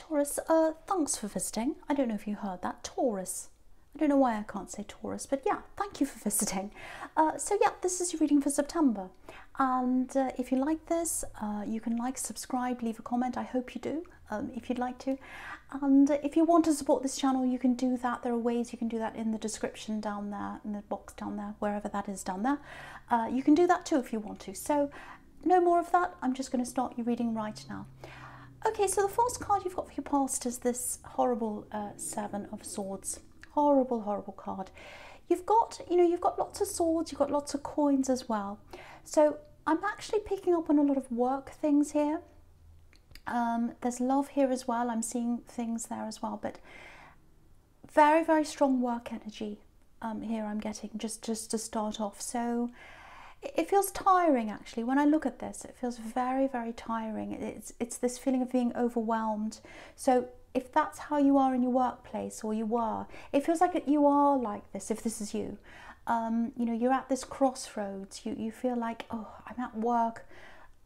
Taurus, thanks for visiting. I don't know if you heard that. Taurus. I don't know why I can't say Taurus, but yeah, thank you for visiting. So yeah, this is your reading for September. And if you like this, you can like, subscribe, leave a comment. I hope you do, if you'd like to. And if you want to support this channel, you can do that. There are ways you can do that in the description down there, in the box down there, wherever that is down there. You can do that too if you want to. So no more of that. I'm just going to start your reading right now. Okay, so the first card you've got for your past is this horrible Seven of Swords. Horrible, horrible card. You've got lots of swords, you've got lots of coins as well. So I'm actually picking up on a lot of work things here. There's love here as well. I'm seeing things there as well, but very, very strong work energy here I'm getting just to start off. So it feels tiring actually. When I look at this, it feels very, very tiring. It's this feeling of being overwhelmed. So if that's how you are in your workplace, or you were, it feels like you are like this, if this is you. You know, you're at this crossroads. You feel like, oh, I'm at work.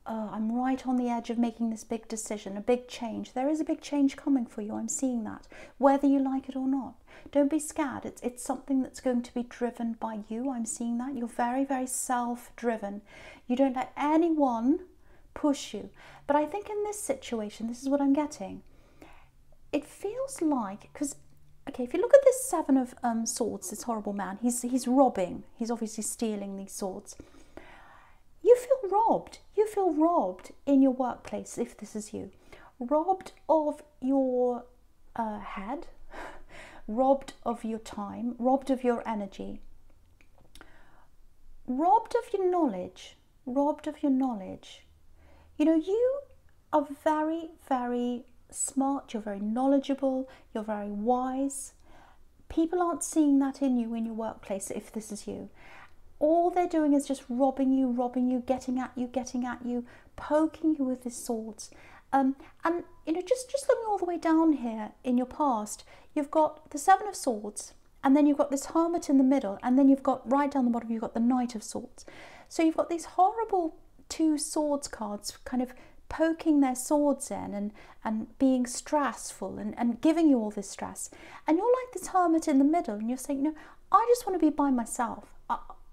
I'm right on the edge of making this big decision, a big change. There is a big change coming for you. I'm seeing that, whether you like it or not. Don't be scared. It's something that's going to be driven by you. I'm seeing that. You're very, very self-driven. You don't let anyone push you. But I think in this situation, this is what I'm getting. It feels like, because, okay, if you look at this Seven of Swords, this horrible man, he's robbing. He's obviously stealing these swords. You feel robbed. You feel robbed in your workplace, if this is you. Robbed of your head, robbed of your time, robbed of your energy, robbed of your knowledge, robbed of your knowledge. You know, you are very, very smart, you're very knowledgeable, you're very wise. People aren't seeing that in you in your workplace, if this is you. All they're doing is just robbing you, getting at you, poking you with these swords. And you know, just looking all the way down here in your past, you've got the Seven of Swords, and then you've got this Hermit in the middle, and then you've got right down the bottom, you've got the Knight of Swords. So you've got these horrible two swords cards kind of poking their swords in and being stressful and giving you all this stress. And you're like this Hermit in the middle, and you're saying, no, I just want to be by myself.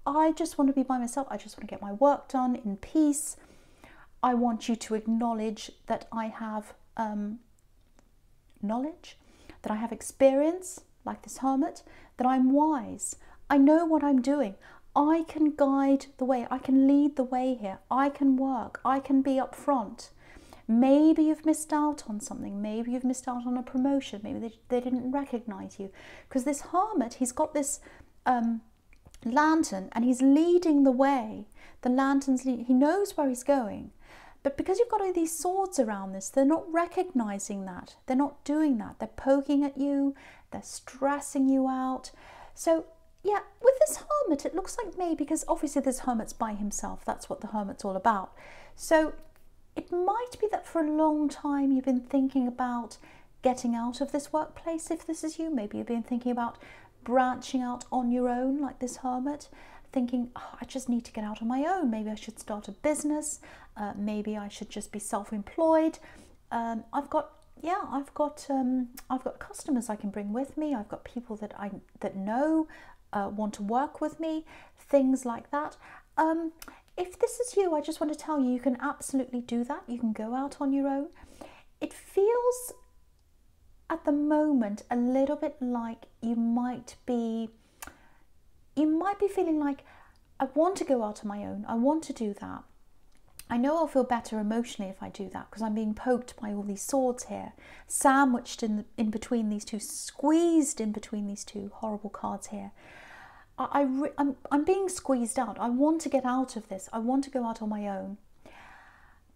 I just want to be by myself. I just want to get my work done in peace. I want you to acknowledge that I have knowledge, that I have experience, like this Hermit, that I'm wise. I know what I'm doing. I can guide the way. I can lead the way here. I can work. I can be up front. Maybe you've missed out on something. Maybe you've missed out on a promotion. Maybe they didn't recognize you. Because this Hermit, he's got this lantern, and he's leading the way. The lantern's leading. He knows where he's going. But because you've got all these swords around this, they're not recognizing that. They're not doing that. They're poking at you. They're stressing you out. So yeah, with this Hermit, it looks like maybe, because obviously this Hermit's by himself. That's what the Hermit's all about. So it might be that for a long time you've been thinking about getting out of this workplace, if this is you. Maybe you've been thinking about branching out on your own, like this Hermit, thinking, oh, I just need to get out on my own. Maybe I should start a business. Maybe I should just be self-employed. I've got customers I can bring with me. I've got people that know want to work with me. Things like that. If this is you, I just want to tell you, you can absolutely do that. You can go out on your own. It feels at the moment a little bit like you might be feeling like, I want to go out on my own. I want to do that. I know I'll feel better emotionally if I do that, because I'm being poked by all these swords here, sandwiched in between these two, squeezed in between these two horrible cards here. I'm being squeezed out. I want to get out of this. I want to go out on my own.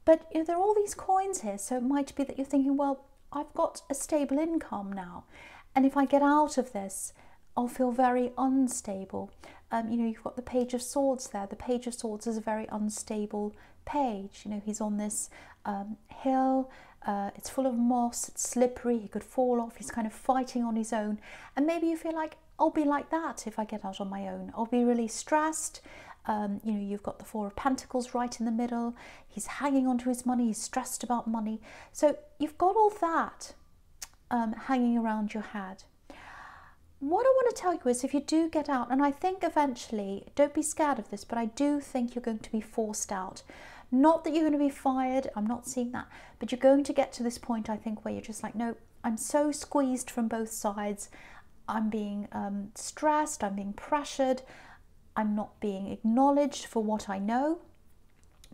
But you know, there are all these coins here, so it might be that you're thinking, well, I've got a stable income now, and if I get out of this, I'll feel very unstable. You know, you've got the Page of Swords there. The Page of Swords is a very unstable page. You know, he's on this hill. It's full of moss. It's slippery. He could fall off. He's kind of fighting on his own. And maybe you feel like, I'll be like that if I get out on my own. I'll be really stressed. You know, you've got the Four of Pentacles right in the middle. He's hanging on to his money. He's stressed about money. So you've got all that. hanging around your head. What I want to tell you is, if you do get out, and I think eventually, don't be scared of this, but I do think you're going to be forced out. Not that you're going to be fired, I'm not seeing that, but you're going to get to this point, I think, where you're just like, no, I'm so squeezed from both sides. I'm being stressed, I'm being pressured, I'm not being acknowledged for what I know.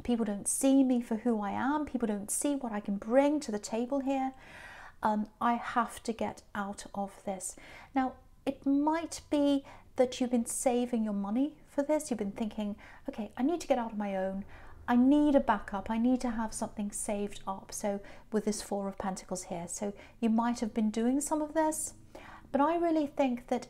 People don't see me for who I am. People don't see what I can bring to the table here. I have to get out of this. Now, it might be that you've been saving your money for this. You've been thinking, okay, I need to get out on my own. I need a backup. I need to have something saved up. So with this Four of Pentacles here. So you might have been doing some of this, but I really think that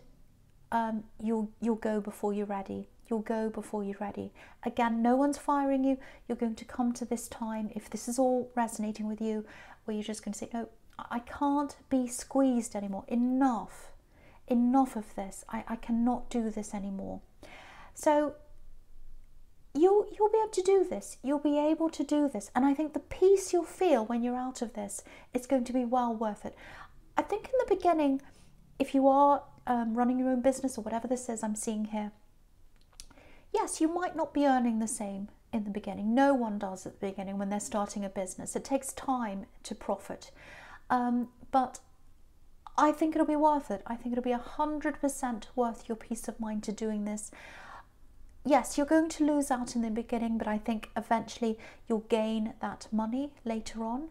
you'll go before you're ready. You'll go before you're ready. Again, no one's firing you. You're going to come to this time, if this is all resonating with you, where you're just going to say, no, I can't be squeezed anymore. Enough of this. I cannot do this anymore. So you'll be able to do this. You'll be able to do this. And I think the peace you'll feel when you're out of this, it's going to be well worth it. I think in the beginning, if you are running your own business or whatever this is I'm seeing here, yes, you might not be earning the same in the beginning. No one does at the beginning when they're starting a business. It takes time to profit. But I think it'll be worth it. I think it'll be 100% worth your peace of mind to doing this. Yes, you're going to lose out in the beginning, but I think eventually you'll gain that money later on.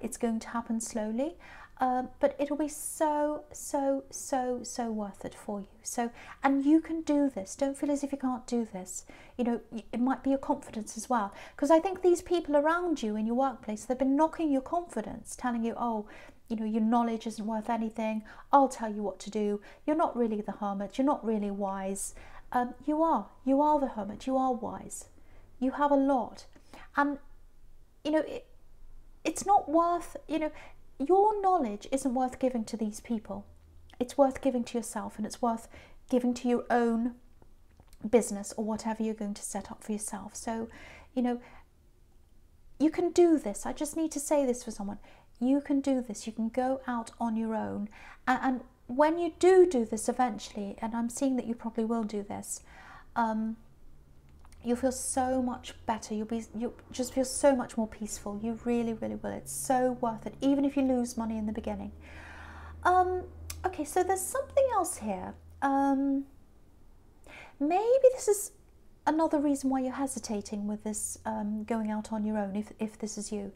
It's going to happen slowly, but it'll be so worth it for you. So, and you can do this. Don't feel as if you can't do this. You know, it might be your confidence as well, because I think these people around you in your workplace, they've been knocking your confidence, telling you, oh, you know, your knowledge isn't worth anything. I'll tell you what to do. You're not really the hermit. You're not really wise. You are the hermit. You are wise. You have a lot. And, you know, it's not worth, you know, your knowledge isn't worth giving to these people. It's worth giving to yourself, and it's worth giving to your own business or whatever you're going to set up for yourself. So, you know, you can do this. I just need to say this for someone. You can do this. You can go out on your own. And when you do this eventually, and I'm seeing that you probably will do this, you'll feel so much better. You'll just feel so much more peaceful. You really will. It's so worth it, even if you lose money in the beginning. Okay, so there's something else here. Maybe this is another reason why you're hesitating with this going out on your own, if this is you.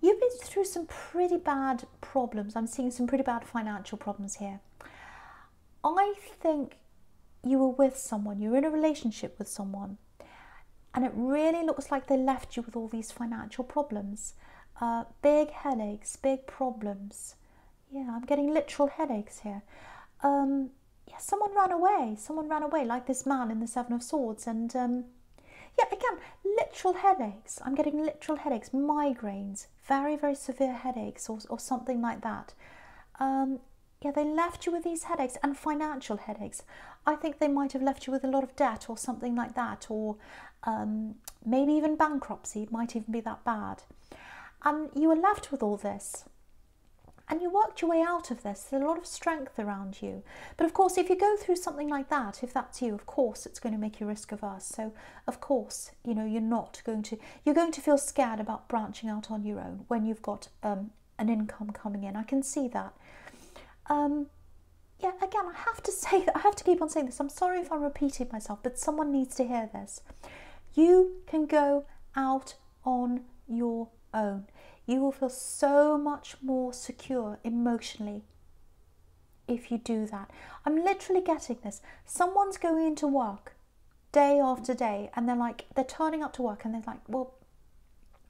You've been through some pretty bad problems. I'm seeing some pretty bad financial problems here. I think you were with someone, you're in a relationship with someone, and it really looks like they left you with all these financial problems. Big headaches, big problems. Yeah, I'm getting literal headaches here. Yeah, someone ran away, like this man in the Seven of Swords, and yeah, again, literal headaches. I'm getting literal headaches, migraines, very, very severe headaches, or something like that. Yeah, they left you with these headaches, and financial headaches. I think they might have left you with a lot of debt or something like that, or maybe even bankruptcy. It might even be that bad. And you were left with all this. And you worked your way out of this. There's a lot of strength around you. But of course, if you go through something like that, if that's you, of course, it's going to make you risk averse. So, of course, you know, you're going to feel scared about branching out on your own when you've got an income coming in. I can see that. Yeah, again, I have to say that, I have to keep on saying this. I'm sorry if I'm repeating myself, but someone needs to hear this. You can go out on your own. You will feel so much more secure emotionally if you do that. I'm literally getting this. Someone's going into work day after day, and they're turning up to work, and they're like, well,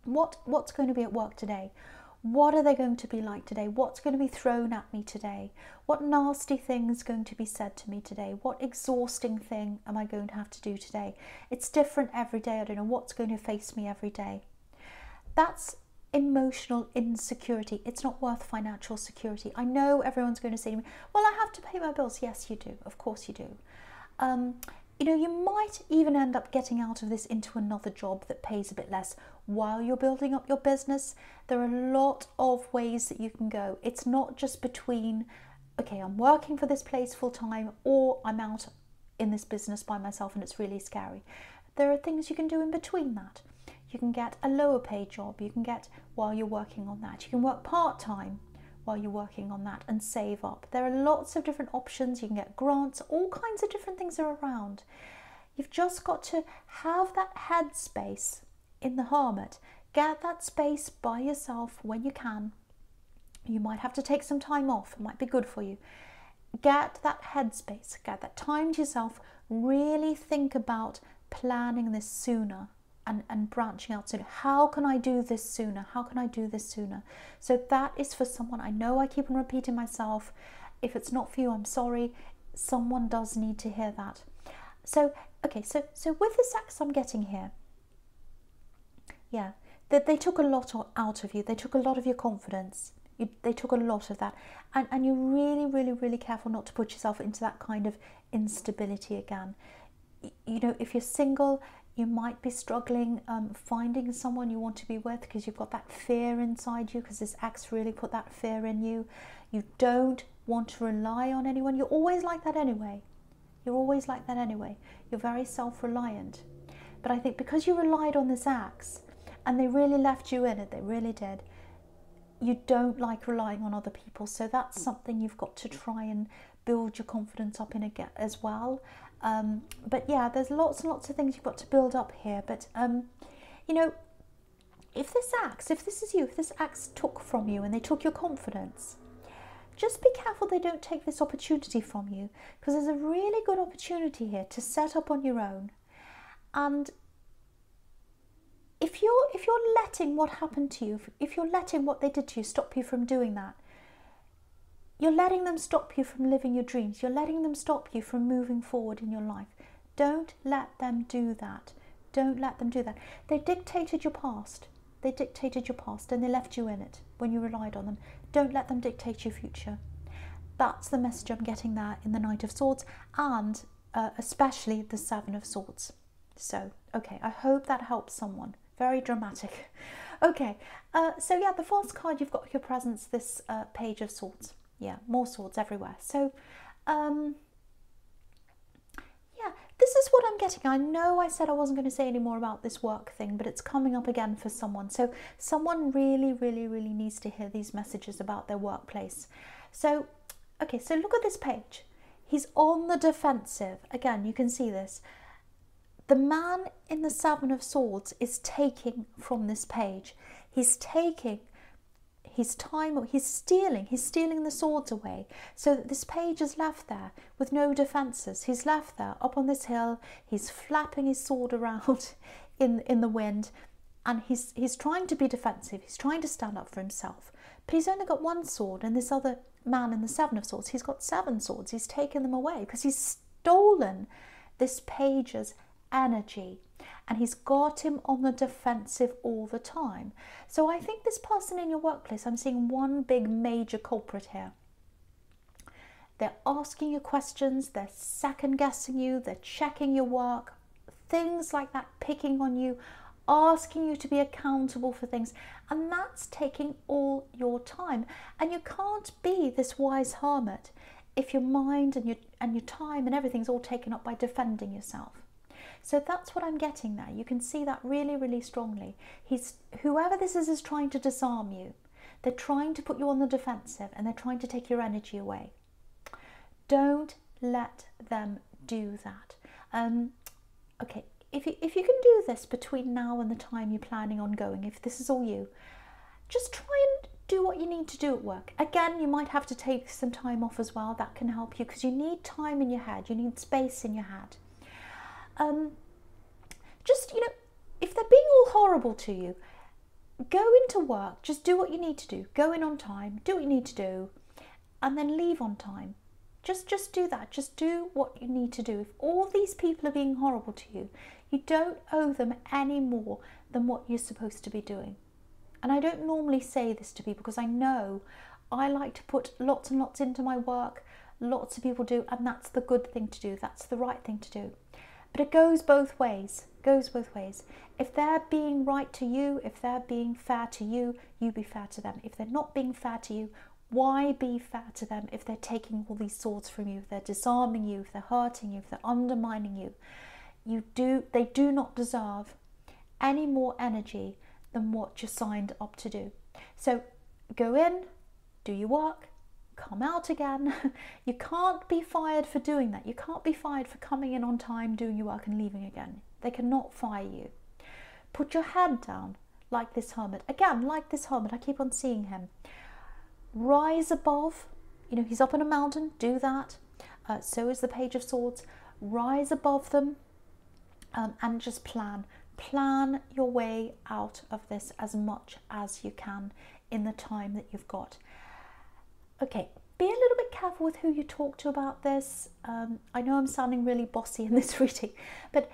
what's going to be at work today? What are they going to be like today? What's going to be thrown at me today? What nasty thing's going to be said to me today? What exhausting thing am I going to have to do today? It's different every day. I don't know what's going to face me every day. That's emotional insecurity. It's not worth financial security. I know everyone's going to say to me, well, I have to pay my bills. Yes, you do. Of course you do. You know, you might even end up getting out of this into another job that pays a bit less while you're building up your business. There are a lot of ways that you can go. It's not just between, okay, I'm working for this place full time, or I'm out in this business by myself and it's really scary. There are things you can do in between that. You can get a lower paid job, you can get while you're working on that. You can work part-time while you're working on that and save up. There are lots of different options. You can get grants, all kinds of different things are around. You've just got to have that headspace in the Hermit. Get that space by yourself when you can. You might have to take some time off. It might be good for you. Get that headspace, get that time to yourself. Really think about planning this sooner and branching out sooner. How can I do this sooner? How can I do this sooner? So that is for someone. I know I keep on repeating myself. If it's not for you, I'm sorry. Someone does need to hear that. So, okay, so with the Axe I'm getting here, yeah, that they took a lot out of you. They took a lot of your confidence. They took a lot of that. And you're really, really, really careful not to put yourself into that kind of instability again. You know, if you're single, you might be struggling finding someone you want to be with because you've got that fear inside you, because this Axe really put that fear in you. You don't want to rely on anyone. You're always like that anyway. You're always like that anyway. You're very self-reliant. But I think because you relied on this Axe and they really left you in it, they really did, you don't like relying on other people. So that's something you've got to try and build your confidence up in again as well. But yeah, there's lots and lots of things you've got to build up here. But you know, if this is you, if this Axe took from you and they took your confidence, just be careful they don't take this opportunity from you, because there's a really good opportunity here to set up on your own. And if you're letting what happened to you, if you're letting what they did to you stop you from doing that, you're letting them stop you from living your dreams. You're letting them stop you from moving forward in your life. Don't let them do that. Don't let them do that. They dictated your past. They dictated your past and they left you in it when you relied on them. Don't let them dictate your future. That's the message I'm getting there in the Knight of Swords, and especially the Seven of Swords. So, okay, I hope that helps someone. Very dramatic. Okay, so yeah, the first card you've got your presence, this Page of Swords. Yeah, more swords everywhere. So, yeah, this is what I'm getting. I know I said I wasn't going to say any more about this work thing, but it's coming up again for someone. So someone really, really, really needs to hear these messages about their workplace. So, okay, so look at this page. He's on the defensive. Again, you can see this. The man in the Seven of Swords is taking from this page. He's taking his time, he's stealing the swords away, so that this page is left there with no defences. He's left there up on this hill, he's flapping his sword around in the wind, and he's trying to be defensive, he's trying to stand up for himself, but he's only got one sword, and this other man in the Seven of Swords, he's got 7 swords. He's taken them away because he's stolen this page's energy, and he's got him on the defensive all the time. So I think this person in your workplace, I'm seeing one big major culprit here. They're asking you questions, they're second guessing you, they're checking your work, things like that, picking on you, asking you to be accountable for things, and that's taking all your time. And you can't be this wise hermit if your mind and your time and everything's all taken up by defending yourself. So that's what I'm getting there. You can see that really, really strongly. Whoever this is trying to disarm you. They're trying to put you on the defensive and they're trying to take your energy away. Don't let them do that. Okay, if you can do this between now and the time you're planning on going, if this is all you, just try and do what you need to do at work. Again, you might have to take some time off as well. That can help you because you need time in your head. You need space in your head. Just, if they're being all horrible to you, go into work, just do what you need to do. Go in on time, do what you need to do, and then leave on time. Just do that. Just do what you need to do. If all these people are being horrible to you, you don't owe them any more than what you're supposed to be doing. And I don't normally say this to people because I know I like to put lots and lots into my work. Lots of people do, and that's the good thing to do. That's the right thing to do. But it goes both ways, goes both ways. If they're being right to you, if they're being fair to you, you be fair to them. If they're not being fair to you, why be fair to them if they're taking all these swords from you, if they're disarming you, if they're hurting you, if they're undermining you? They do not deserve any more energy than what you're signed up to do. So go in, do your work, come out again. You can't be fired for doing that. You can't be fired for coming in on time, doing your work and leaving again. They cannot fire you. Put your head down like this hermit. Again, like this hermit, I keep on seeing him. Rise above, you know, he's up on a mountain, do that. So is the Page of Swords. Rise above them and just plan. Plan your way out of this as much as you can in the time that you've got. Okay, be a little bit careful with who you talk to about this. I know I'm sounding really bossy in this reading, but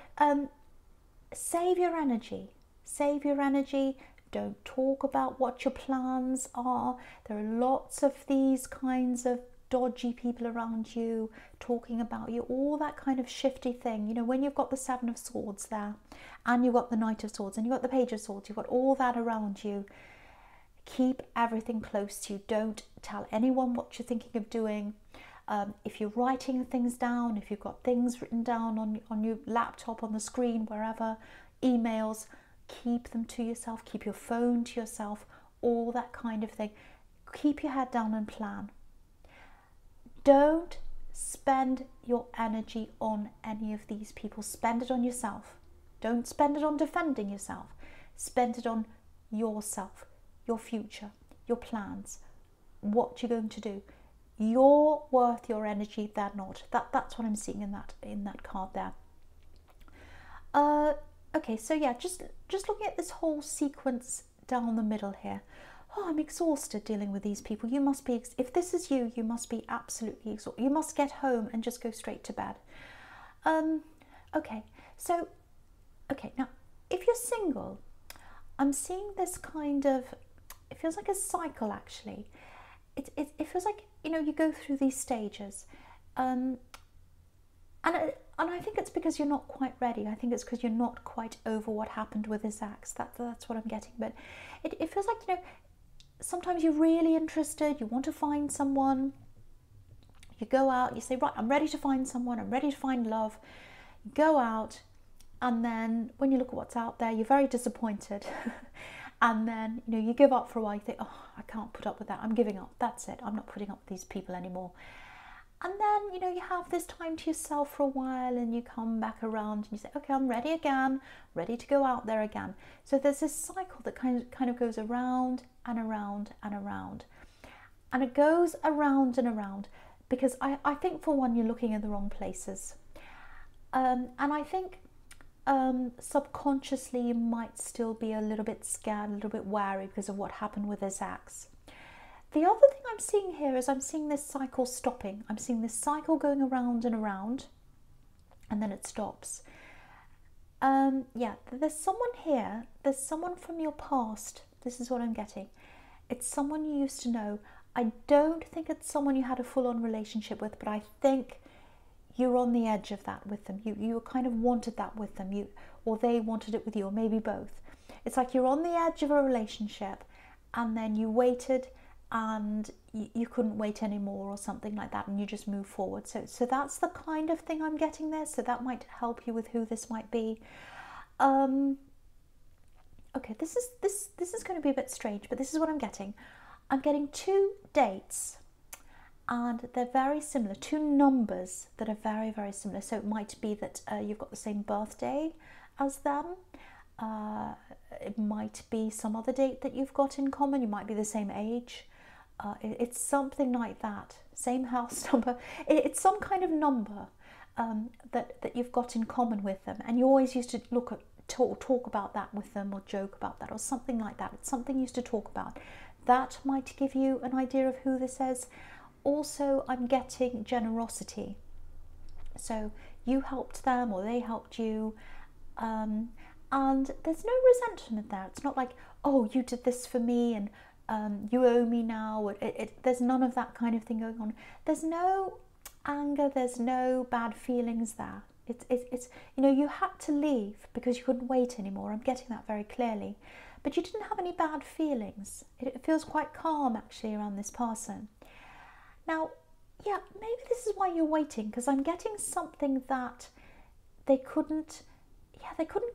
save your energy. Save your energy. Don't talk about what your plans are. There are lots of these kinds of dodgy people around you talking about you, all that kind of shifty thing. You know, when you've got the Seven of Swords there, and you've got the Knight of Swords, and you've got the Page of Swords, you've got all that around you. Keep everything close to you. Don't tell anyone what you're thinking of doing. If you're writing things down, if you've got things written down on your laptop, on the screen, wherever, emails, keep them to yourself. Keep your phone to yourself, all that kind of thing. Keep your head down and plan. Don't spend your energy on any of these people. Spend it on yourself. Don't spend it on defending yourself. Spend it on yourself, your future, your plans, what you're going to do. You're worth your energy, they're not. That's what I'm seeing in that card there. Okay, so yeah, just looking at this whole sequence down the middle here. Oh, I'm exhausted dealing with these people. You must be, if this is you, you must be absolutely exhausted. You must get home and just go straight to bed. Okay, so, okay, now, if you're single, I'm seeing this kind of, it feels like a cycle, actually. It feels like, you know, you go through these stages. And I think it's because you're not quite ready. I think it's because you're not quite over what happened with this ex. That's what I'm getting. But it feels like, you know, sometimes you're really interested, you want to find someone, you go out, you say, right, I'm ready to find someone, I'm ready to find love. You go out, and then when you look at what's out there, you're very disappointed. And then, you know, you give up for a while, you think, oh, I can't put up with that, I'm giving up, that's it, I'm not putting up with these people anymore. And then, you know, you have this time to yourself for a while, and you come back around and you say, okay, I'm ready again, ready to go out there again. So there's this cycle that kind of goes around and around and around. And it goes around and around because I think, for one, you're looking in the wrong places. And I think subconsciously you might still be a little bit scared, a little bit wary because of what happened with this ex. The other thing I'm seeing here is I'm seeing this cycle stopping. I'm seeing this cycle going around and around, and then it stops. Yeah, there's someone here. There's someone from your past. This is what I'm getting. It's someone you used to know. I don't think it's someone you had a full-on relationship with, but I think you're on the edge of that with them. You kind of wanted that with them, or they wanted it with you, or maybe both. It's like you're on the edge of a relationship, and then you waited, and you couldn't wait anymore or something like that, and you just move forward. So that's the kind of thing I'm getting there. So that might help you with who this might be. Okay, this is going to be a bit strange, but this is what I'm getting. I'm getting two dates, and they're very similar, two numbers that are very, very similar. So it might be that you've got the same birthday as them. It might be some other date that you've got in common. You might be the same age. It's something like that. Same house number. It's some kind of number that you've got in common with them, and you always used to talk about that with them, or joke about that, or something like that. It's something you used to talk about. That might give you an idea of who this is. Also, I'm getting generosity. So you helped them, or they helped you, and there's no resentment there. It's not like, oh, you did this for me, and you owe me now. There's none of that kind of thing going on. There's no anger, there's no bad feelings there. It's you know, you had to leave because you couldn't wait anymore. I'm getting that very clearly. But you didn't have any bad feelings. It feels quite calm actually around this person. Now, yeah, maybe this is why you're waiting, because I'm getting something that they couldn't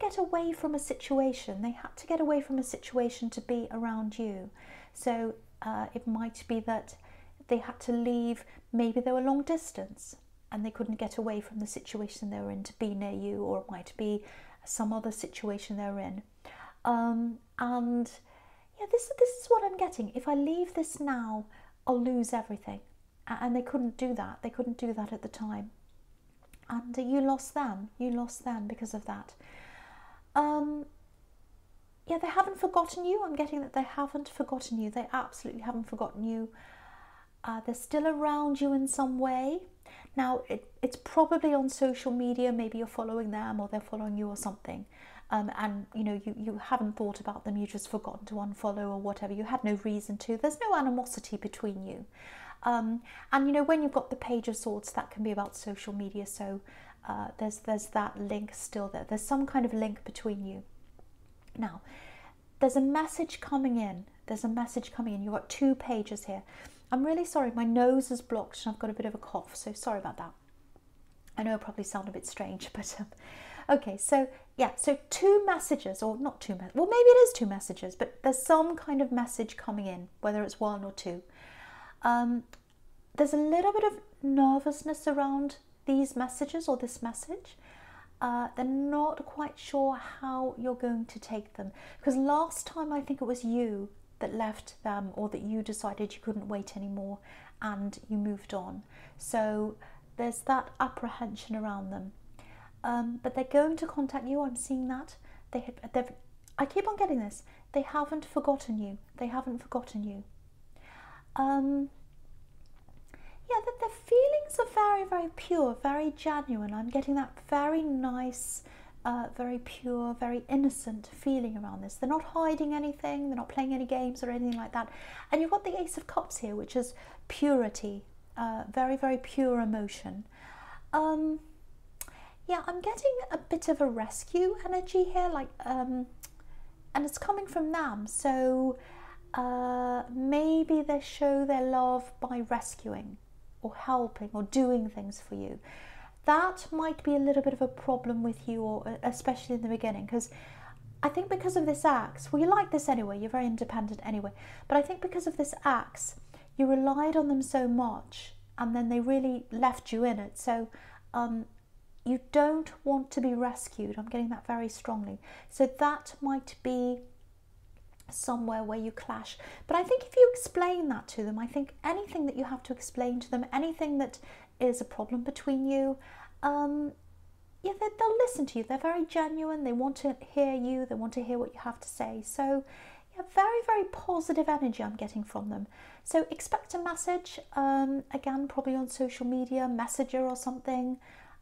get away from a situation. They had to get away from a situation to be around you. So it might be that they had to leave. Maybe they were long distance and they couldn't get away from the situation they were in to be near you, or it might be some other situation they're in. And yeah, this is what I'm getting. If I leave this now, I'll lose everything. And they couldn't do that. They couldn't do that at the time. And you lost them. You lost them because of that. Yeah, they haven't forgotten you. I'm getting that they haven't forgotten you. They absolutely haven't forgotten you. They're still around you in some way. Now, it's probably on social media. Maybe you're following them or they're following you or something. And, you know, you haven't thought about them. You've just forgotten to unfollow or whatever. You had no reason to. There's no animosity between you. And, you know, when you've got the Page of Swords, that can be about social media. So there's that link still there. There's some kind of link between you. Now, there's a message coming in. There's a message coming in. You've got 2 pages here. I'm really sorry. My nose is blocked and I've got a bit of a cough. So sorry about that. I know it probably sounded a bit strange, but okay. So yeah, so 2 messages, or not 2 messages. Well, maybe it is 2 messages, but there's some kind of message coming in, whether it's 1 or 2. There's a little bit of nervousness around these messages or this message. They're not quite sure how you're going to take them, because last time I think it was you that left them, or that you decided you couldn't wait anymore and you moved on. So there's that apprehension around them. But they're going to contact you. I'm seeing that. I keep on getting this. They haven't forgotten you. They haven't forgotten you. Yeah, that their feelings are very, very pure, very genuine. I'm getting that very nice, very pure, very innocent feeling around this. They're not hiding anything. They're not playing any games or anything like that. And you've got the Ace of Cups here, which is purity, very, very pure emotion. Yeah, I'm getting a bit of a rescue energy here, like, and it's coming from them. So maybe they show their love by rescuing or helping or doing things for you. That might be a little bit of a problem with you, or especially in the beginning, because I think because of this axe, well, you like this anyway, you're very independent anyway, but I think because of this axe, you relied on them so much and then they really left you in it. So you don't want to be rescued. I'm getting that very strongly. So that might be somewhere where you clash. But I think if you explain that to them, I think anything that you have to explain to them, anything that is a problem between you, yeah, they'll listen to you. They're very genuine. They want to hear you. They want to hear what you have to say. So yeah, very, very positive energy I'm getting from them. So expect a message, again, probably on social media, Messenger or something.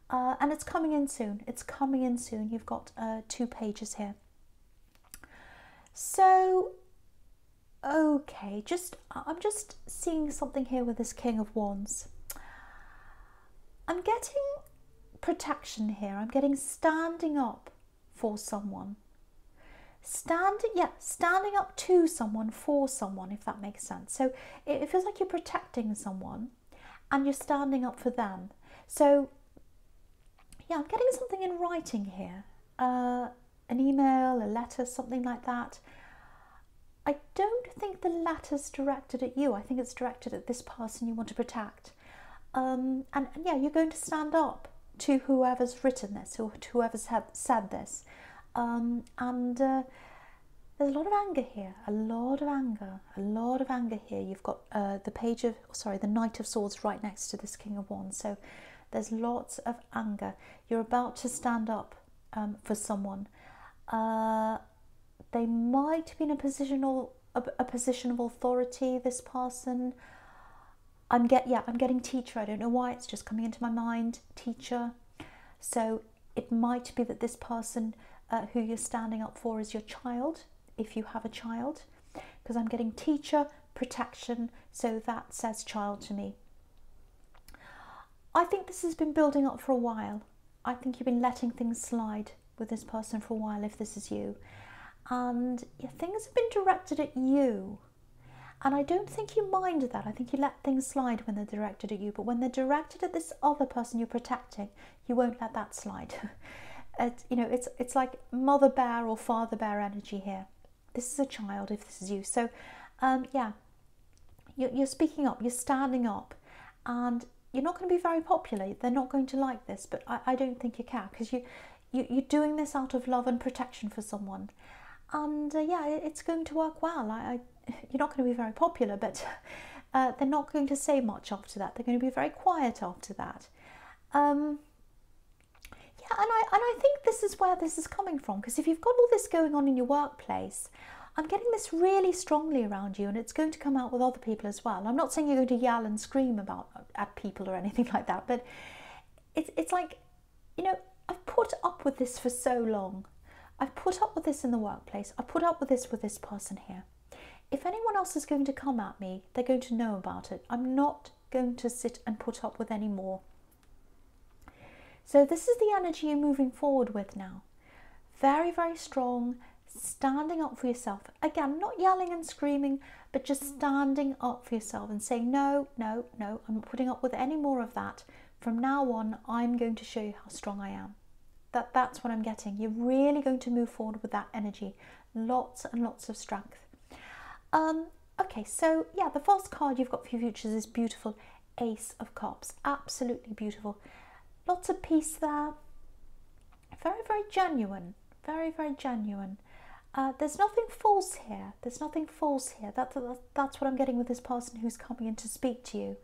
And it's coming in soon. It's coming in soon. You've got 2 pages here. So, okay, I'm just seeing something here with this King of Wands. I'm getting protection here. I'm getting standing up for someone. Standing up to someone, for someone, if that makes sense. So it feels like you're protecting someone and you're standing up for them. So yeah, I'm getting something in writing here. An email, a letter, something like that. I don't think the letter's directed at you. I think it's directed at this person you want to protect. And yeah, you're going to stand up to whoever's written this, or to whoever's said this. And there's a lot of anger here, a lot of anger here. You've got the Knight of Swords right next to this King of Wands. So there's lots of anger. You're about to stand up for someone. They might be in a position of authority, this person. I'm getting teacher. I don't know why, it's just coming into my mind, teacher. So it might be that this person who you're standing up for is your child, if you have a child, because I'm getting teacher, protection, so that says child to me. I think this has been building up for a while. I think you've been letting things slide with this person for a while, if this is you. And yeah, things have been directed at you. And I don't think you mind that. I think you let things slide when they're directed at you. But when they're directed at this other person you're protecting, you won't let that slide. It's like mother bear or father bear energy here. This is a child, if this is you. So, yeah, you're speaking up, you're standing up. And you're not going to be very popular. They're not going to like this. But I don't think you care, because you're doing this out of love and protection for someone. And yeah, it's going to work well. You're not going to be very popular, but they're not going to say much after that. They're going to be very quiet after that. Yeah, and I think this is where this is coming from, because if you've got all this going on in your workplace, I'm getting this really strongly around you, and it's going to come out with other people as well. I'm not saying you're going to yell and scream at people or anything like that, but it's like, I've put up with this for so long. I've put up with this in the workplace. I've put up with this person here. If anyone else is going to come at me, they're going to know about it. I'm not going to sit and put up with any more. So this is the energy you're moving forward with now. Very, very strong, standing up for yourself. Again, not yelling and screaming, but just standing up for yourself and saying, no, no, no, I'm not putting up with any more of that. From now on, I'm going to show you how strong I am. That's what I'm getting. You're really going to move forward with that energy. Lots and lots of strength. Okay, so yeah, the first card you've got for your future is this beautiful Ace of Cups. Absolutely beautiful. Lots of peace there. Very, very genuine. Very, very genuine. There's nothing false here. There's nothing false here. That's what I'm getting with this person who's coming in to speak to you.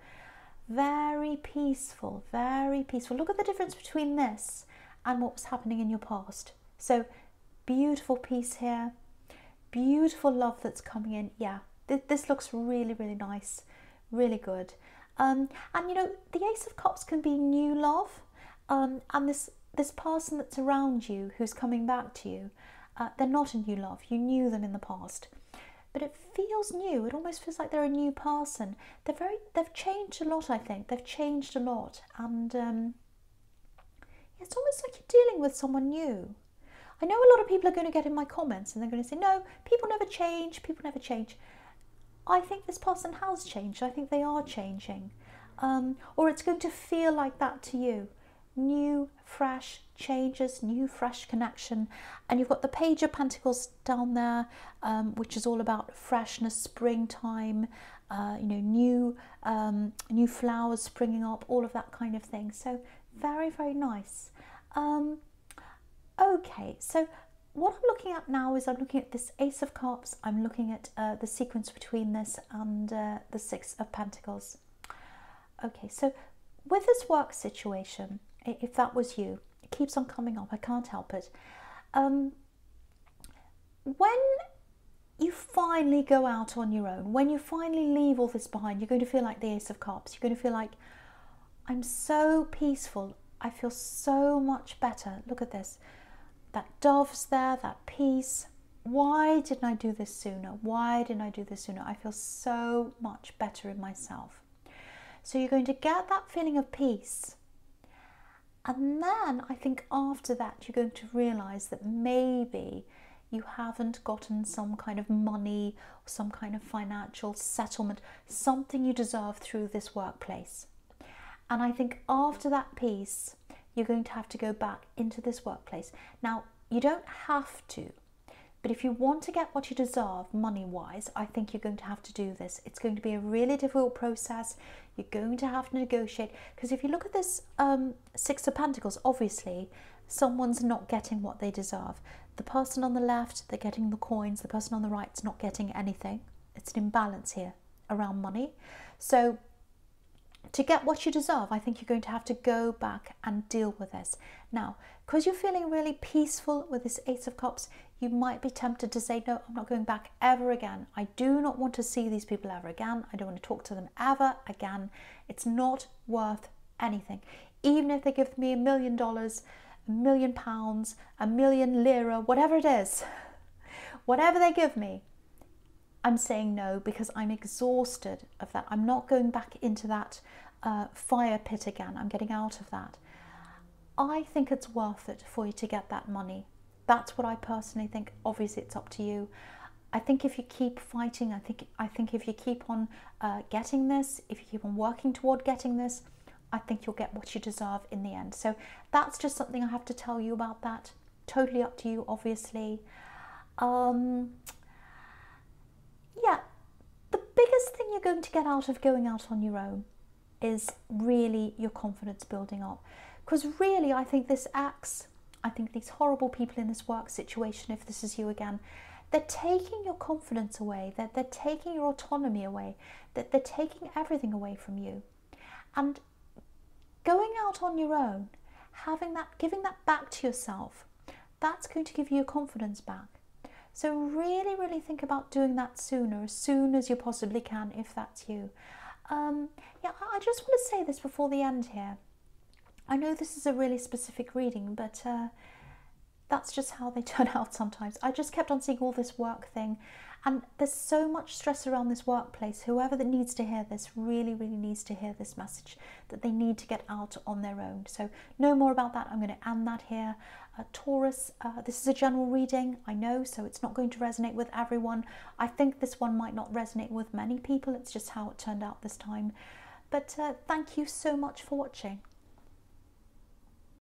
Very peaceful. Very peaceful. Look at the difference between this and what was happening in your past. So beautiful peace here, beautiful love that's coming in. Yeah, this looks really, really nice, really good. And the Ace of Cups can be new love, and this person that's around you who's coming back to you, they're not a new love. You knew them in the past, but it feels new. It almost feels like they're a new person. They've changed a lot. I think they've changed a lot, and it's almost like you're dealing with someone new. I know a lot of people are going to get in my comments and they're going to say, no, people never change, people never change. I think this person has changed. I think they are changing. Or it's going to feel like that to you. New, fresh changes, new, fresh connection. And you've got the Page of Pentacles down there, which is all about freshness, springtime, new flowers springing up, all of that kind of thing. So very, very nice. Okay, so what I'm looking at now is I'm looking at this Ace of Cups. I'm looking at the sequence between this and the Six of Pentacles. Okay, so with this work situation, if that was you, it keeps on coming up. I can't help it. When you finally go out on your own, when you finally leave all this behind, you're going to feel like the Ace of Cups. You're going to feel like, I'm so peaceful. I feel so much better. Look at this. That dove's there, that peace. Why didn't I do this sooner? Why didn't I do this sooner? I feel so much better in myself. So you're going to get that feeling of peace. And then I think after that, you're going to realize that maybe you haven't gotten some kind of money or some kind of financial settlement, something you deserve through this workplace. And I think after that peace, you're going to have to go back into this workplace. Now, you don't have to, but if you want to get what you deserve money-wise, I think you're going to have to do this. It's going to be a really difficult process. You're going to have to negotiate, because if you look at this Six of Pentacles, obviously, someone's not getting what they deserve. The person on the left, they're getting the coins. The person on the right is not getting anything. It's an imbalance here around money. So to get what you deserve, I think you're going to have to go back and deal with this. Now, because you're feeling really peaceful with this Ace of Cups, you might be tempted to say, no, I'm not going back ever again. I do not want to see these people ever again. I don't want to talk to them ever again. It's not worth anything. Even if they give me $1 million, £1 million, £1 million lira, whatever it is, whatever they give me, I'm saying no, because I'm exhausted of that. I'm not going back into that fire pit again. I'm getting out of that. I think it's worth it for you to get that money. That's what I personally think. Obviously, it's up to you. I think if you keep fighting, I think if you keep on getting this, if you keep on working toward getting this, I think you'll get what you deserve in the end. So that's just something I have to tell you about that. Totally up to you, obviously. Yeah, the biggest thing you're going to get out of going out on your own is really your confidence building up. Because really, I think this axe, I think these horrible people in this work situation, if this is you again, they're taking your confidence away, they're taking your autonomy away, that they're taking everything away from you. And going out on your own, having that, giving that back to yourself, that's going to give you your confidence back. So really, really think about doing that sooner, as soon as you possibly can, if that's you. Yeah, I just want to say this before the end here. I know this is a really specific reading, but that's just how they turn out sometimes. I just kept on seeing all this work thing, and there's so much stress around this workplace. Whoever that needs to hear this really, really needs to hear this message, that they need to get out on their own. So no more about that. I'm going to end that here. Taurus, this is a general reading, I know, so it's not going to resonate with everyone. I think this one might not resonate with many people. It's just how it turned out this time. But thank you so much for watching.